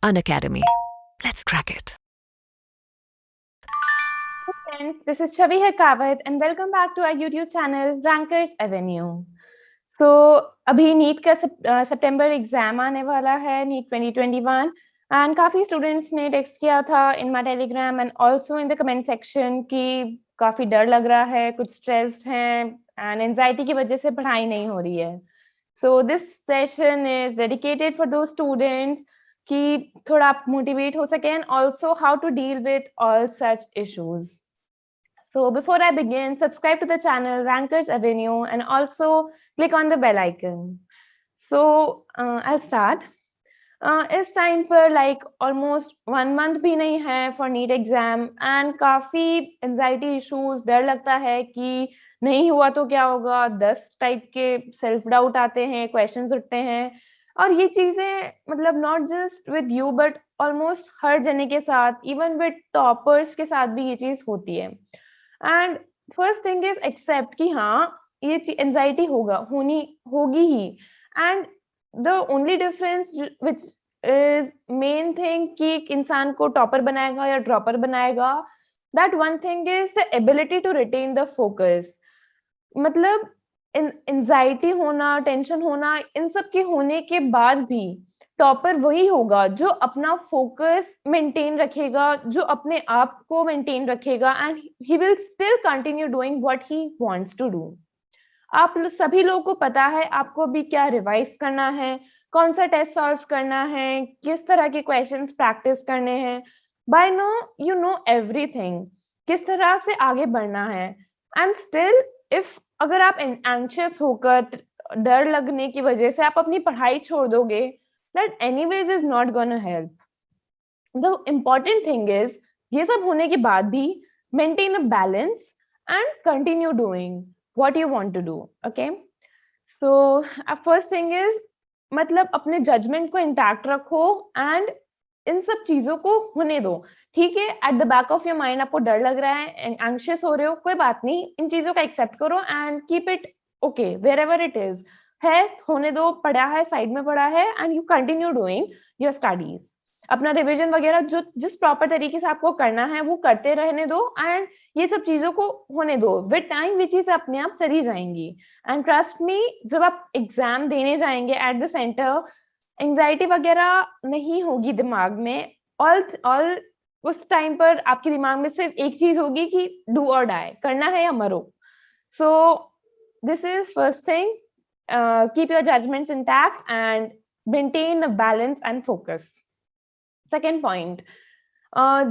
Unacademy. Let's crack it. Hey friends, this is Chavi Hekawat and welcome back to our YouTube channel Rankers Avenue. So अभी NEET का सितंबर exam आने वाला है, NEET 2021 and काफी students ने text किया था in my Telegram and also in the comment section कि काफी डर लग रहा है, कुछ स्ट्रेस्ड हैं एंड एंजाइटी की वजह से पढ़ाई नहीं हो रही है. So this session is dedicated for those students कि थोड़ा आप मोटिवेट हो सके and also how to deal with all such issues. So before I begin, subscribe to the channel Rankers Avenue and also click on the bell icon. So I'll start. इस time पर like almost 1 month भी नहीं है for NEET exam and काफी anxiety issues, डर लगता है कि नहीं हुआ तो क्या होगा, 10 टाइप के सेल्फ डाउट आते हैं, क्वेश्चंस उठते हैं. और ये चीजें मतलब not just with you but almost हर जने के साथ, इवन विद टॉपर्स के साथ भी ये चीज होती है. And first thing is accept कि हाँ ये एंजाइटी होगी ही. And the only difference which is main thing कि इंसान को टॉपर बनाएगा या ड्रॉपर बनाएगा, that one thing is the ability to retain the focus. मतलब एंजाइटी होना, टेंशन होना, इन सब के होने के बाद भी टॉपर वही होगा जो अपना फोकस मेंटेन रखेगा, जो अपने आप को मेंटेन रखेगा and he will still continue doing what he wants to do. आप सभी लोगों को पता है आपको अभी क्या रिवाइज करना है, कौन सा टेस्ट सॉल्व करना है, किस तरह के क्वेश्चंस प्रैक्टिस करने हैं. By now you know everything, किस तरह से आगे बढ़ना है. एंड स्टिल इफ अगर आप एंग्शियस होकर, डर लगने की वजह से आप अपनी पढ़ाई छोड़ दोगे, that anyways is not gonna help. The important thing is ये सब होने के बाद भी maintain a balance and continue doing what you want to do. Okay, so first thing is मतलब अपने जजमेंट को इंटैक्ट रखो एंड इन सब चीजों को होने दो. ठीक है, at the back of your mind आपको डर लग रहा है, एंग्शियस हो रहे हो, कोई बात नहीं, इन चीजों का एक्सेप्ट करो and keep it okay wherever it is. है होने दो, पढ़ा है, साइड में पढ़ा है and you continue doing your studies. अपना रिविजन वगैरह जो जिस प्रॉपर तरीके से आपको करना है वो करते रहने दो एंड ये सब चीजों को होने दो. विद टाइम ये चीजें अपने आप चली जाएंगी एंड ट्रस्ट मी, जब आप एग्जाम देने जाएंगे एट द सेंटर, एंजाइटी वगैरह नहीं होगी दिमाग में. ऑल उस टाइम पर आपके दिमाग में सिर्फ एक चीज होगी कि डू और डाई, करना है या मरो. So this is first thing, keep your judgements intact and maintain a balance and focus. Second point,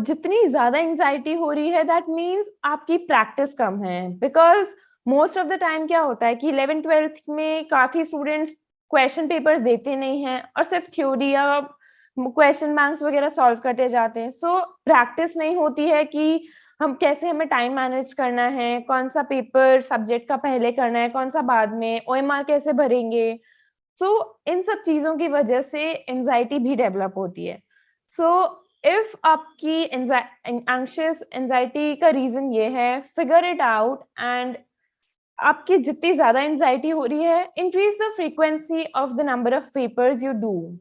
जितनी ज्यादा एंजाइटी हो रही है दैट मीन्स आपकी प्रैक्टिस कम है. Because most of the time क्या होता है कि 11th-12th में काफी स्टूडेंट्स क्वेश्चन पेपर्स देते नहीं हैं और सिर्फ थ्योरी या क्वेश्चन बैंक्स वगैरह सॉल्व करते जाते हैं. सो प्रैक्टिस नहीं होती है कि हम कैसे, हमें टाइम मैनेज करना है, कौन सा पेपर सब्जेक्ट का पहले करना है, कौन सा बाद में, ओएमआर कैसे भरेंगे. सो इन सब चीजों की वजह से एंजाइटी भी डेवलप होती है. सो इफ आपकी एंग्शियस एंजाइटी का रीजन ये है, फिगर इट आउट एंड आपकी जितनी ज्यादा एंजाइटी हो रही है, increase the frequency of the number of papers you do.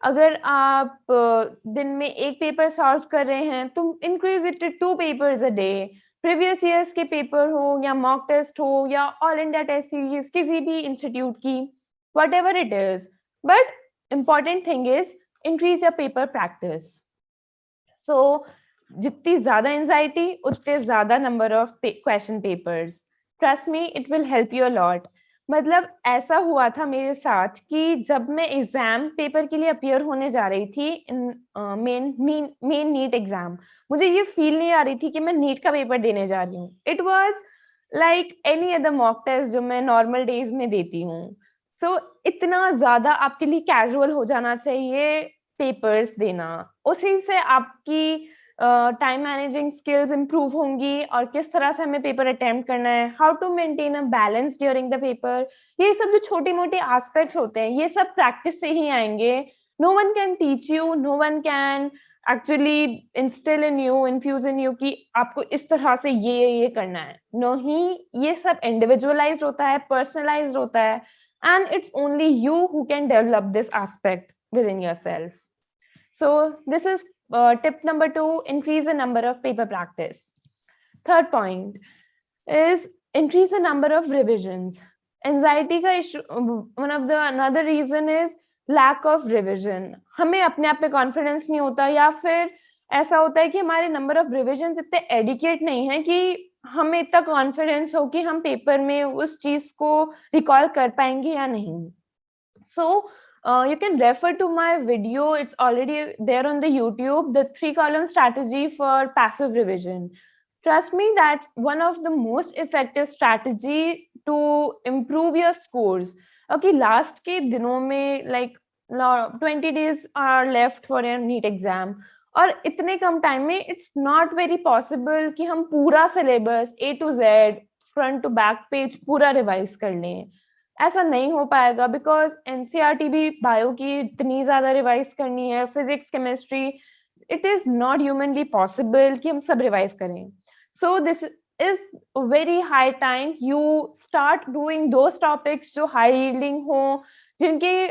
अगर आप दिन में एक पेपर सॉल्व कर रहे हैं तो increase it to 2 papers a day. Previous years के पेपर हो या मॉक टेस्ट हो या ऑल इंडिया टेस्ट सीरीज किसी भी इंस्टीट्यूट की, whatever it is, but important thing is increase your paper practice. So जितनी ज्यादा एंजाइटी उतने ज्यादा number of question papers. Trust me, it will help you a lot. मतलब ऐसा हुआ था मेरे साथ कि जब मैं एग्जाम पेपर के लिए अपीयर होने जा रही थी इन मेन नीट एग्जाम, मुझे ये फील नहीं आ रही थी कि मैं नीट का पेपर देने जा रही हूँ. It was like any other mock test जो मैं नॉर्मल डेज में देती हूँ. सो इतना ज्यादा आपके लिए कैजुअल हो जाना चाहिए पेपर्स देना. उसी से आपकी टाइम मैनेजिंग स्किल्स इंप्रूव होंगी और किस तरह से हमें पेपर अटेम्प्ट करना है, how to maintain a balance during the paper. ये सब जो छोटी मोटी एस्पेक्ट्स होते हैं ये सब प्रैक्टिस से ही आएंगे. No one can teach you, no one can actually instil in you, infuse in you कि आपको इस तरह से ये करना है. नो ही, ये सब इंडिविजुअलाइज्ड होता है, पर्सनलाइज्ड होता है and it's only you who can develop this aspect within yourself. So this is tip number 2, increase the number of paper practice. Third point is increase the number of revisions. Anxiety का issue, one of the another reason is lack of revision. हमें अपने आप पे confidence नहीं होता, या फिर ऐसा होता है कि हमारे number of revisions इतने adequate नहीं है कि हमें इतना confidence हो कि हम पेपर में उस चीज को recall कर पाएंगे या नहीं. So you can refer to my video, it's already there on the YouTube, the 3-column strategy for passive revision. Trust me, that's one of the most effective strategy to improve your scores. Okay, last के दिनों में like 20 days are left for your NEET exam, और इतने कम time में it's not very possible कि हम पूरा syllabus A to Z front to back page पूरा revise कर लें. ऐसा नहीं हो पाएगा बिकॉज एनसीईआरटी भी बायो की इतनी ज्यादा रिवाइज करनी है, physics chemistry, it is not humanly possible कि हम सब रिवाइज करें. सो this is very high time you start doing those topics जो हाई यील्डिंग हो, जिनके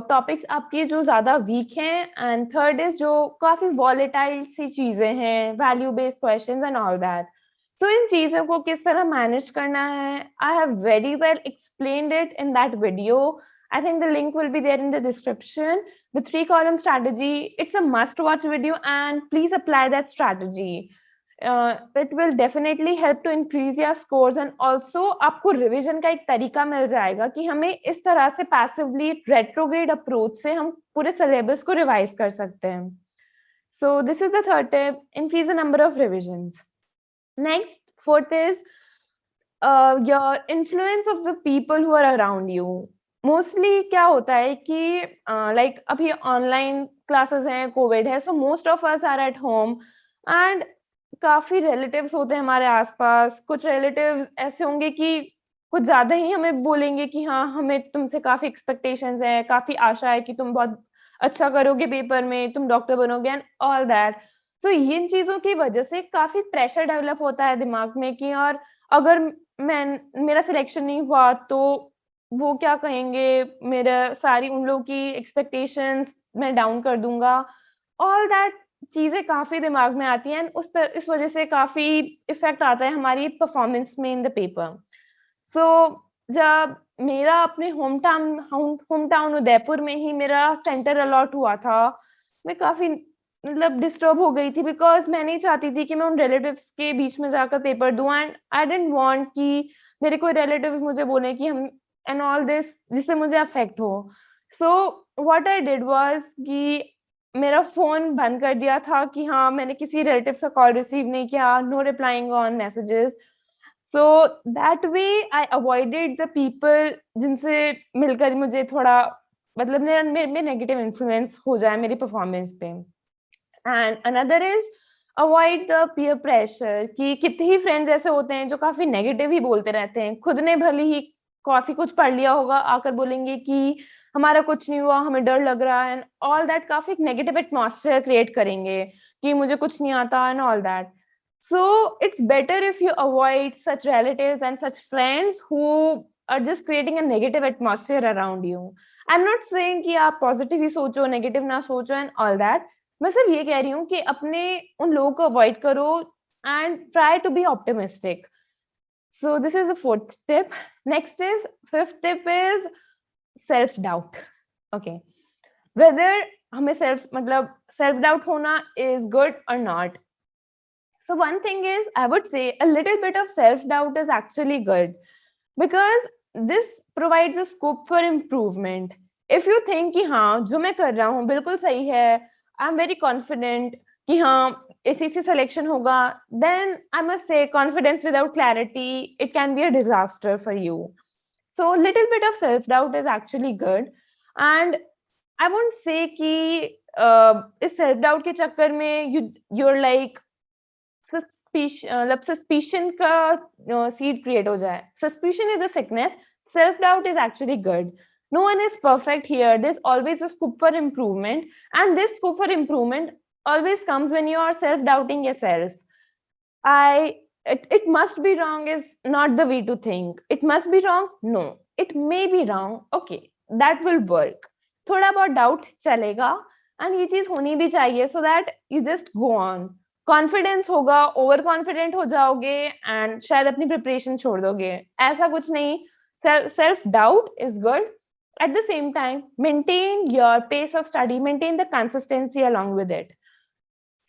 टॉपिक्स आपकी जो ज्यादा वीक हैं. एंड थर्ड इज जो काफी वॉलेटाइल सी चीजें हैं, value based questions and all that. So इन चीजों को किस तरह मैनेज करना है, I have very well explained it in that video. I think the link will be there in the description. The 3-column strategy, it's a must watch video and please apply that strategy. It will definitely help to increase your scores and also आपको revision का एक तरीका मिल जाएगा कि हमें इस तरह से passively retrograde approach से हम पूरे syllabus को revise कर सकते हैं. So this is the third tip, increase the number of revisions. Next, fourth is your influence of the people who are around you. Mostly क्या होता है कि like अभी online classes हैं, COVID है, so most of us are at home and काफी relatives होते हैं हमारे आसपास. कुछ relatives ऐसे होंगे कि कुछ ज्यादा ही हमें बोलेंगे कि हाँ हमें तुमसे काफी expectations है, काफी आशा है कि तुम बहुत अच्छा करोगे पेपर में, तुम डॉक्टर बनोगे एंड ऑल दैट. तो इन चीजों की वजह से काफी प्रेशर डेवलप होता है दिमाग में कि और अगर मेरा सिलेक्शन नहीं हुआ तो वो क्या कहेंगे, मेरा सारी उन लोगों की एक्सपेक्टेशंस मैं डाउन कर दूंगा. ऑल दैट चीजें काफी दिमाग में आती हैं, इस वजह से काफी इफेक्ट आता है हमारी परफॉर्मेंस में इन द पेपर. सो जब मेरा अपने होम टाउन उदयपुर में ही मेरा सेंटर अलॉट हुआ था, मैं काफी मतलब डिस्टर्ब हो गई थी बिकॉज मैं नहीं चाहती थी कि मैं उन रिलेटिव्स के बीच में जाकर पेपर दूं एंड आई डिडंट वांट कि मेरे कोई रिलेटिव्स मुझे बोले कि हम एंड ऑल दिस जिससे मुझे अफेक्ट हो. So what I did was कि मेरा फोन बंद कर दिया था कि हाँ मैंने किसी रिलेटिव्स का कॉल रिसीव नहीं किया, no replying on messages. So that way I avoided the people जिनसे मिलकर मुझे थोड़ा मतलब मेरे नेगेटिव इन्फ्लुएंस हो जाए मेरी परफॉर्मेंस पे. And another is avoid the peer pressure कि कितने ही फ्रेंड्स ऐसे होते हैं जो काफी नेगेटिव ही बोलते रहते हैं, खुद ने भले ही काफी कुछ पढ़ लिया होगा, आकर बोलेंगे कि हमारा कुछ नहीं हुआ, हमें डर लग रहा है एंड ऑल दैट. काफी नेगेटिव एटमॉस्फेयर क्रिएट करेंगे कि मुझे कुछ नहीं आता and all that. So it's better if you avoid such relatives and such friends who are just creating a negative atmosphere around you. I'm not saying कि आप positive ही सोचो, negative ना सोचो and all that. मैं सिर्फ ये कह रही हूँ कि अपने उन लोगों को अवॉइड करो and try to be optimistic. So this is the fourth tip. Next is fifth tip is self doubt. Okay, whether हमें self doubt होना is good or not. So one thing is, I would say a little bit of self-doubt is actually good because this provides a scope for improvement. If you think कि हाँ जो मैं कर रहा हूँ बिल्कुल सही है, I'm very confident कि हाँ ACC selection होगा, then I must say confidence without clarity, it can be a disaster for you. So little bit of self-doubt is actually good, and I won't say कि इस self-doubt के चक्कर में you're like suspicion का seed create हो जाए. Suspicion is a sickness. Self-doubt is actually good. No one is perfect here. There's always a scope for improvement, and this scope for improvement always comes when you are self-doubting yourself. It must be wrong is not the way to think. It must be wrong. No, it may be wrong. Okay, that will work. थोड़ा बहुत doubt चलेगा, and ये चीज होनी भी चाहिए so that you just go on. Confidence होगा, over confident हो जाओगे एंड शायद अपनी प्रिपरेशन छोड़ दोगे. ऐसा कुछ नहीं. Self doubt is good. At the same time, maintain your pace of study, maintain the consistency along with it.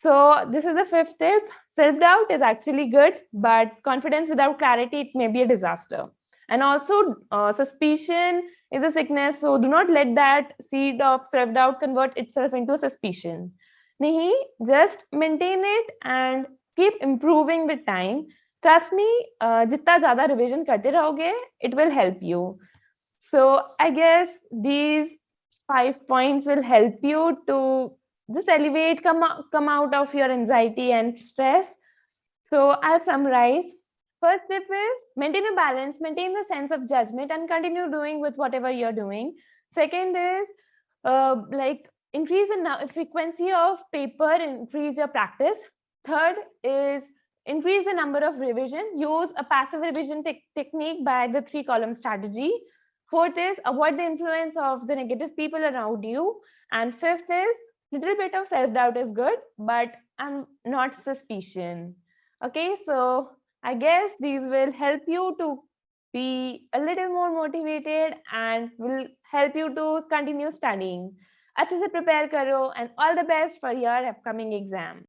So this is the fifth tip. Self-doubt is actually good, but confidence without clarity, it may be a disaster. And also, suspicion is a sickness, so do not let that seed of self-doubt convert itself into suspicion. Nahi, just maintain it and keep improving with time. Trust me, जितना ज़्यादा revision करते रहोगे, it will help you. So I guess these 5 points will help you to just elevate, come out of your anxiety and stress. So I'll summarize. First tip is maintain a balance, maintain the sense of judgment and continue doing with whatever you're doing. Second is like increase the frequency of paper, increase your practice. Third is increase the number of revision, use a passive revision technique by the 3-column strategy. Fourth is avoid the influence of the negative people around you. And fifth is little bit of self-doubt is good, but I'm not suspicion. Okay, so I guess these will help you to be a little more motivated and will help you to continue studying. अच्छे से prepare करो and all the best for your upcoming exam.